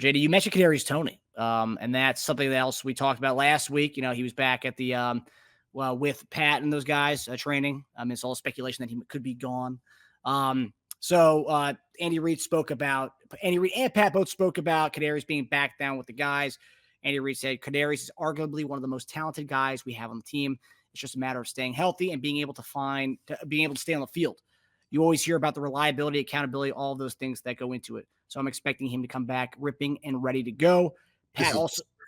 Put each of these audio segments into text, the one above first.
JD, you mentioned Kadarius Toney, and that's something else we talked about last week. He was back at the with Pat and those guys training. It's all speculation that he could be gone. So Andy Reid and Pat both spoke about Kadarius being back down with the guys. Andy Reid said Kadarius is arguably one of the most talented guys we have on the team. It's just a matter of staying healthy and being able to stay on the field. You always hear about the reliability, accountability, all of those things that go into it. So I'm expecting him to come back ripping and ready to go. Pat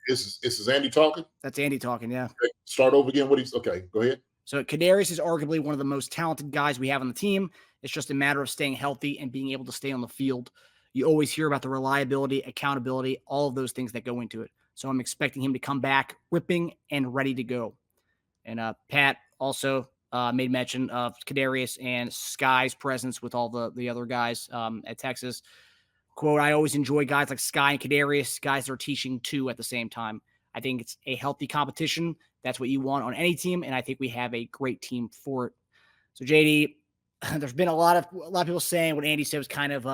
This is Andy talking? That's Andy talking, yeah. Okay. Start over again. Okay, go ahead. So Kadarius is arguably one of the most talented guys we have on the team. It's just a matter of staying healthy and being able to stay on the field. You always hear about the reliability, accountability, all of those things that go into it. So I'm expecting him to come back ripping and ready to go. And Pat also made mention of Kadarius and Skyy's presence with all the other guys at Texas. Quote, I always enjoy guys like Skyy and Kadarius, guys that are teaching two at the same time. I think it's a healthy competition. That's what you want on any team, and I think we have a great team for it. So, JD, there's been a lot of people saying what Andy said was kind of,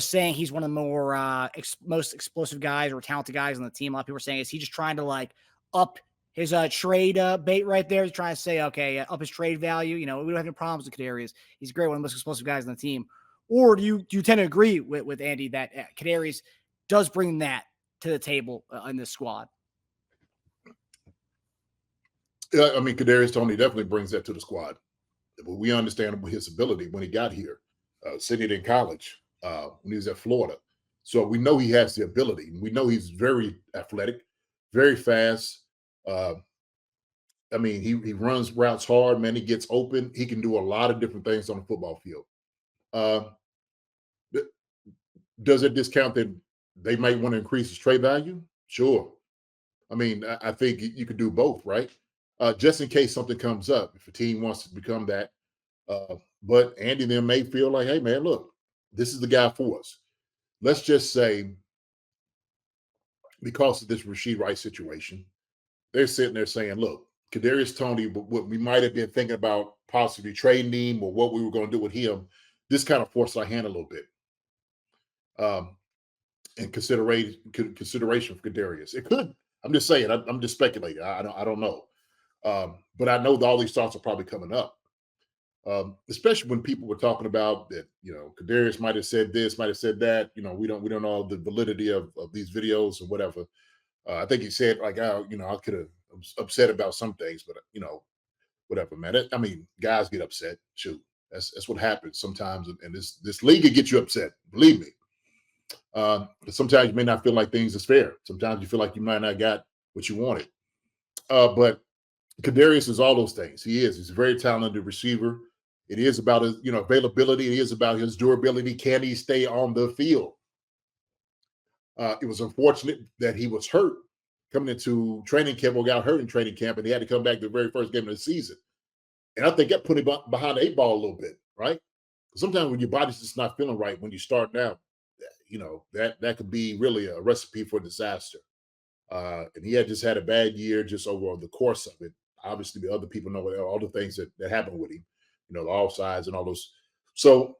saying he's one of the more most explosive guys or talented guys on the team. A lot of people are saying, is he just trying to up his trade bait right there? He's trying to say, okay, up his trade value. We don't have any problems with Kadarius. He's great, one of the most explosive guys on the team. Or do you tend to agree with Andy that Kadarius does bring that to the table in this squad? Yeah, I mean, Kadarius Toney definitely brings that to the squad. But we understand his ability when he got here, sitting in college, when he was at Florida. So we know he has the ability. We know he's very athletic, very fast. I mean, he runs routes hard, man. He gets open. He can do a lot of different things on the football field. Does it discount that they might want to increase his trade value? Sure. I mean, I think you could do both, right? Just in case something comes up, if a team wants to become that. But Andy and them may feel like, hey, man, look, this is the guy for us. Let's just say, because of this Rashid Rice situation, they're sitting there saying, look, Kadarius Toney, what we might have been thinking about possibly trading him or what we were going to do with him, this kind of forced our hand a little bit. And consideration for Kadarius. It could. I'm just saying. I'm just speculating. I don't know. But I know that all these thoughts are probably coming up. Especially when people were talking about that, Kadarius might have said this, might have said that. We don't know the validity of these videos or whatever. I think he said I could have upset about some things, but whatever, man. Guys get upset. Shoot, that's what happens sometimes, and this league can get you upset. Believe me. Sometimes you may not feel like things is fair. Sometimes you feel like you might not got what you wanted. But Kadarius is all those things. He's a very talented receiver. It is about his, availability. It is about his durability. Can he stay on the field? It was unfortunate that he was hurt coming into training camp or got hurt in training camp, and he had to come back the very first game of the season. And I think that put him behind the 8 ball a little bit, right? Sometimes when your body's just not feeling right when you start out, that could be really a recipe for disaster. And he had just had a bad year just over the course of it. Obviously, the other people know all the things that happened with him, the offsides and all those. So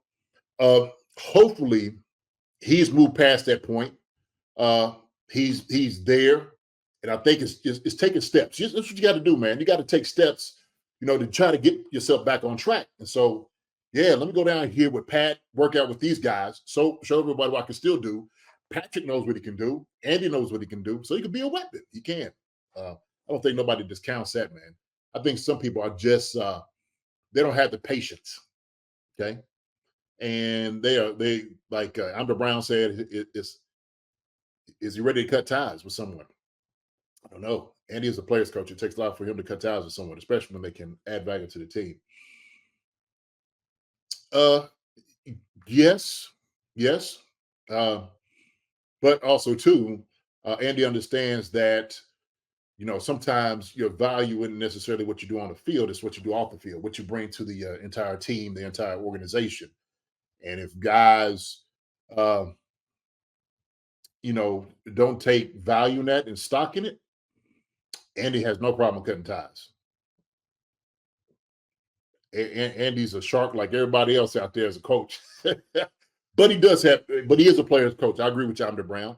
hopefully he's moved past that point. He's there. And I think it's taking steps. That's what you got to do, man. You got to take steps, to try to get yourself back on track. And so, yeah, let me go down here with Pat, work out with these guys, show everybody what I can still do. Patrick knows what he can do. Andy knows what he can do. So he can be a weapon. He can. I don't think nobody discounts that, man. I think some people are just they don't have the patience. Okay. And they like Amber Brown said, is he ready to cut ties with someone? I don't know. Andy is a player's coach. It takes a lot for him to cut ties with someone, especially when they can add value to the team. Yes. But also too, Andy understands that, sometimes your value isn't necessarily what you do on the field, it's what you do off the field, what you bring to the entire team, the entire organization. And if guys, don't take value in that and stock in it, Andy has no problem cutting ties. Andy's a shark like everybody else out there as a coach. But he is a player's coach. I agree with John Brown.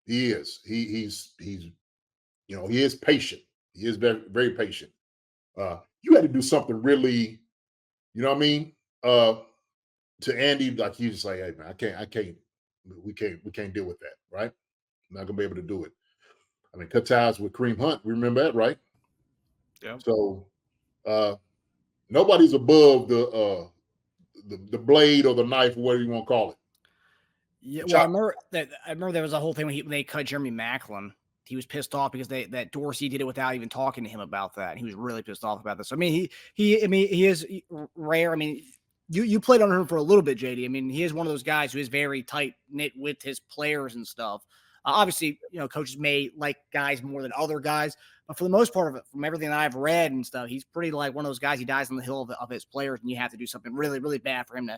He is. He's he is patient. He is very, very patient. You had to do something really, you know what I mean? To Andy, like you just like, hey man, we can't deal with that, right? I'm not gonna be able to do it. I mean, cut ties with Kareem Hunt. We remember that, right? Yeah. So nobody's above the blade or the knife, or whatever you want to call it. Yeah, well, I remember there was a whole thing when they cut Jeremy Maclin. He was pissed off because that Dorsey did it without even talking to him about that. And he was really pissed off about this. I mean, he is rare. I mean, you played under him for a little bit, JD. I mean, he is one of those guys who is very tight knit with his players and stuff. Obviously, coaches may like guys more than other guys, but for the most part of it, from everything that I've read and stuff, he's pretty like one of those guys. He dies on the hill of his players, and you have to do something really, really bad for him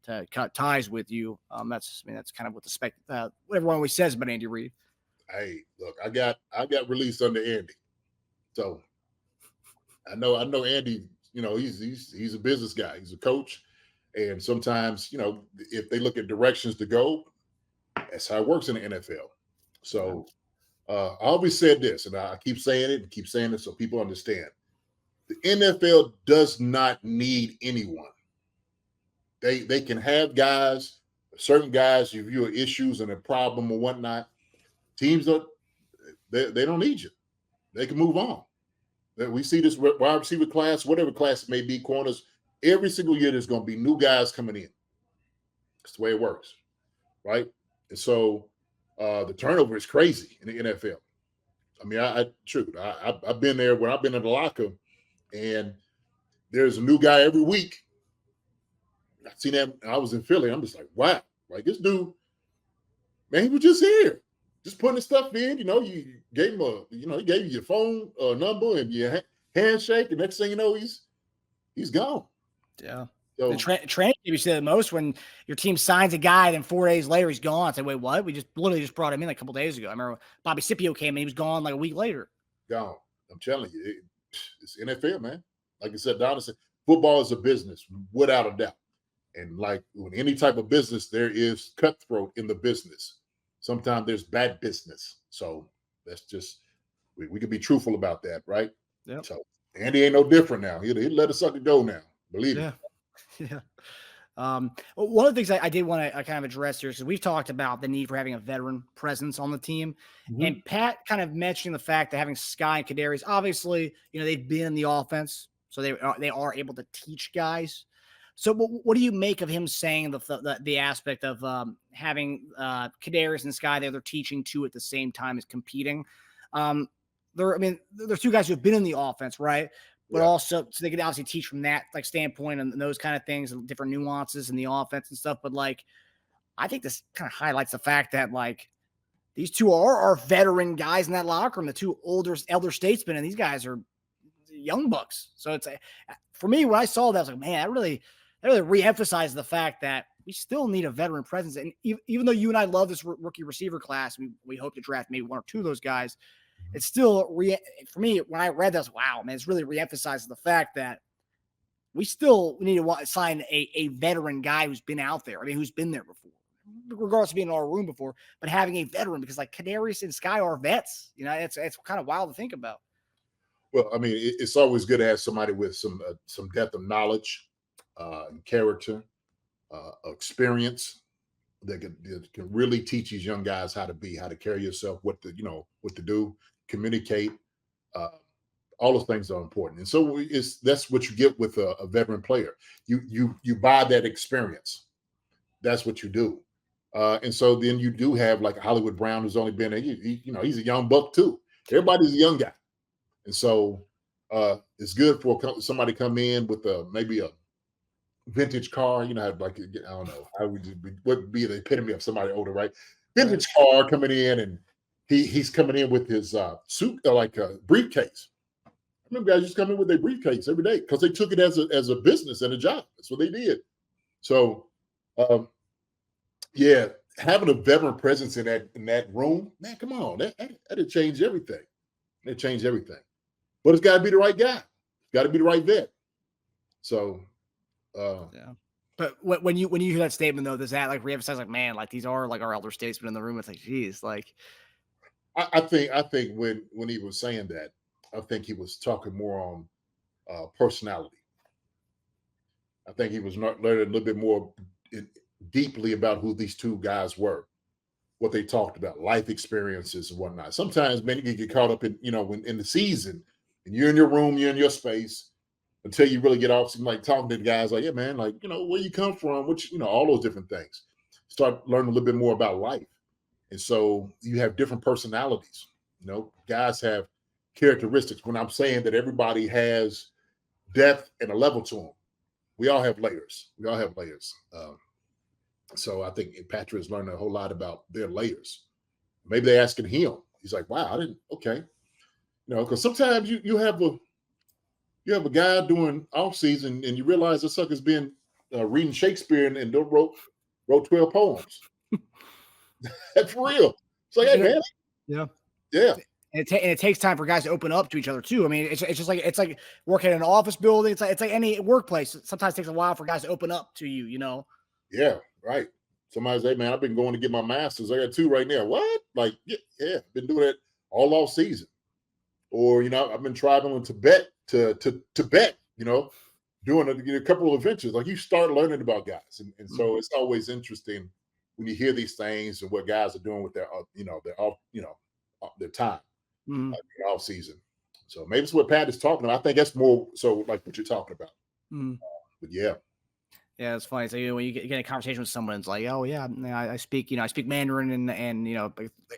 to cut ties with you. That's kind of what what everyone always says about Andy Reid. Hey, look, I got released under Andy, so I know Andy. He's a business guy. He's a coach, and sometimes if they look at directions to go, that's how it works in the NFL. So I always said this, and I keep saying it so people understand. The NFL does not need anyone. They can have certain guys, if you have issues and a problem or whatnot, teams they don't need you. They can move on. We see this wide receiver class, whatever class it may be, corners, every single year there's going to be new guys coming in. That's the way it works, right? And so the turnover is crazy in the NFL. I mean, I've been there when I've been in the locker, and there's a new guy every week. I seen that. I was in Philly. I'm just like, wow, like this dude, man, he was just here, just putting his stuff in. You gave him he gave you your phone number and your handshake, and next thing you know, he's gone. Yeah. So, the training you see the most when your team signs a guy, then 4 days later he's gone. I say, wait, what? We literally just brought him in like a couple days ago. I remember Bobby Scipio came in, he was gone like a week later. Gone. I'm telling you, it's NFL, man. Like I said, Donna said, football is a business, without a doubt. And like in any type of business, there is cutthroat in the business. Sometimes there's bad business. So that's just, we can be truthful about that, right? Yep. So Andy ain't no different now. He'll let a sucker go now. Believe me. Yeah. One of the things I did want to kind of address here is we've talked about the need for having a veteran presence on the team. Mm-hmm. And Pat kind of mentioning the fact that having Skyy and Kadarius, obviously, they've been in the offense, so they are able to teach guys. So what do you make of him saying the aspect of having Kadarius and Skyy they're teaching two at the same time as competing? There's two guys who have been in the offense, right? But also, so they can obviously teach from that like standpoint and those kind of things and different nuances in the offense and stuff. But like, I think this kind of highlights the fact that like these two are veteran guys in that locker room, the two elder statesmen, and these guys are young bucks. So it's for me when I saw that, I was like, man, that really reemphasized the fact that we still need a veteran presence. And even though you and I love this rookie receiver class, we hope to draft maybe one or two of those guys. It's still for me when I read that, I was, wow, man, it's really reemphasizes the fact that we still need to sign a veteran guy who's been out there. I mean, who's been there before, regardless of being in our room before, but having a veteran because like Kadarius and Skyy are vets. It's kind of wild to think about. Well, I mean, it's always good to have somebody with some depth of knowledge, character, experience that can really teach these young guys how to carry yourself, what to do, communicate. All those things are important, and so that's what you get with a veteran player. You buy that experience. That's what you do, and so then you do have like Hollywood Brown, who's only been he's a young buck too. Everybody's a young guy, and so it's good for somebody to come in with maybe a vintage car, like, I don't know, would be the epitome of somebody older, right? Vintage car coming in, and he's coming in with his suit, like a briefcase. I remember guys just come in with their briefcase every day because they took it as a business and a job. That's what they did. So, having a veteran presence in that room, man, come on, that'd change everything. It changed everything. But it's got to be the right guy. It's got to be the right vet. So, But when you hear that statement though, does that like reemphasize like, man, like these are like our elder statesmen in the room? It's like, geez, like I think when he was saying that, I think he was talking more on personality. I think he was not learning a little bit more deeply about who these two guys were, what they talked about, life experiences and whatnot. Sometimes, man, you can get caught up in, when in the season and you're in your room, you're in your space until you really get off, like talking to the guys like, yeah, man, like, where you come from, which, all those different things. Start learning a little bit more about life. And so you have different personalities. Guys have characteristics. When I'm saying that everybody has depth and a level to them, we all have layers. So I think Patrick's learning a whole lot about their layers. Maybe they're asking him. He's like, wow, I didn't, okay. Because sometimes you have a guy doing off season and you realize the sucker's been reading Shakespeare and wrote 12 poems. That's real. It's like, hey, man. Yeah. And it takes time for guys to open up to each other too. I mean, it's just like working in an office building. It's like any workplace. Sometimes it takes a while for guys to open up to you. Yeah, right. Somebody say, man, I've been going to get my master's. I got 2 right now. What? Like, yeah, been doing it all off season. Or I've been traveling to Tibet. Doing a couple of adventures. Like you start learning about guys, and so it's always interesting when you hear these things and what guys are doing with their their time. Off season. So maybe it's what Pat is talking about. I think that's more so like what you're talking about. But yeah. Yeah, it's funny. So when you get a conversation with someone, it's like, oh yeah, I speak Mandarin and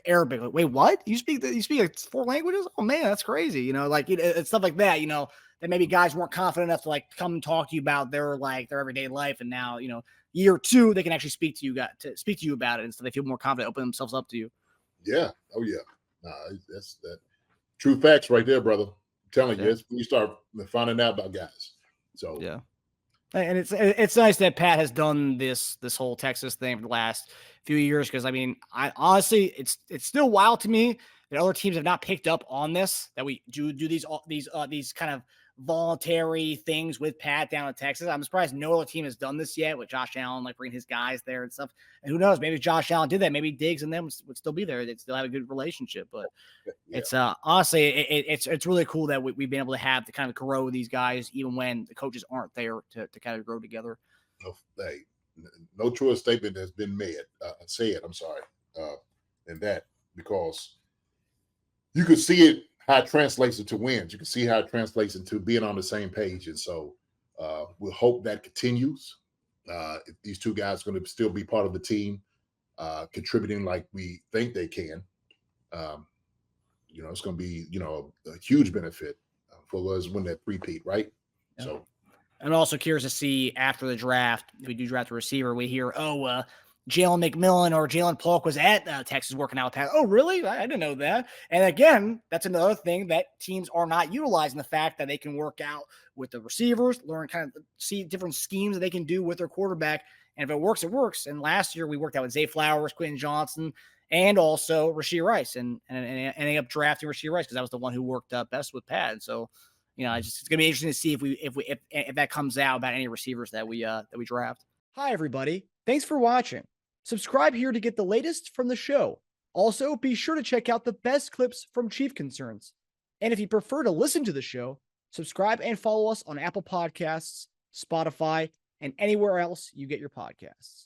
Arabic. Like, wait, what? You speak like 4 languages? Oh man, that's crazy. Like it's stuff like that. That maybe guys weren't confident enough to like come and talk to you about their everyday life, and now year 2 they can actually speak to you about it, and so they feel more confident, open themselves up to you. Yeah. Oh yeah. Nah, that's that. True facts right there, brother. I'm telling you, it's when you start finding out about guys. So yeah. And it's nice that Pat has done this whole Texas thing for the last few years, because I mean, I honestly, it's still wild to me that other teams have not picked up on this, that we do these kind of voluntary things with Pat down in Texas. I'm surprised no other team has done this yet, with Josh Allen like bringing his guys there and stuff. And who knows, maybe if Josh Allen did that, maybe Diggs and them would still be there. They'd still have a good relationship. But it's honestly, it's really cool that we've been able to have to kind of grow these guys even when the coaches aren't there to kind of grow together. No truer statement has been said. I'm sorry, in that, because you could see it, how it translates into wins. You can see how it translates into being on the same page. And so we'll hope that continues. If these 2 guys are going to still be part of the team, contributing like we think they can, it's going to be, a huge benefit for us when that repeat, right? Yeah. So I'm also curious to see after the draft, if we do draft a receiver, we hear, Jalen McMillan or Jalen Polk was at Texas working out with Pat. Oh, really? I didn't know that. And again, that's another thing that teams are not utilizing, the fact that they can work out with the receivers, learn kind of see different schemes that they can do with their quarterback. And if it works, it works. And last year we worked out with Zay Flowers, Quentin Johnson, and also Rashee Rice, and ending up drafting Rashee Rice because that was the one who worked best with Pat. And so, it's going to be interesting to see if that comes out about any receivers that we draft. Hi, everybody. Thanks for watching. Subscribe here to get the latest from the show. Also, be sure to check out the best clips from Chief Concerns. And if you prefer to listen to the show, subscribe and follow us on Apple Podcasts, Spotify, and anywhere else you get your podcasts.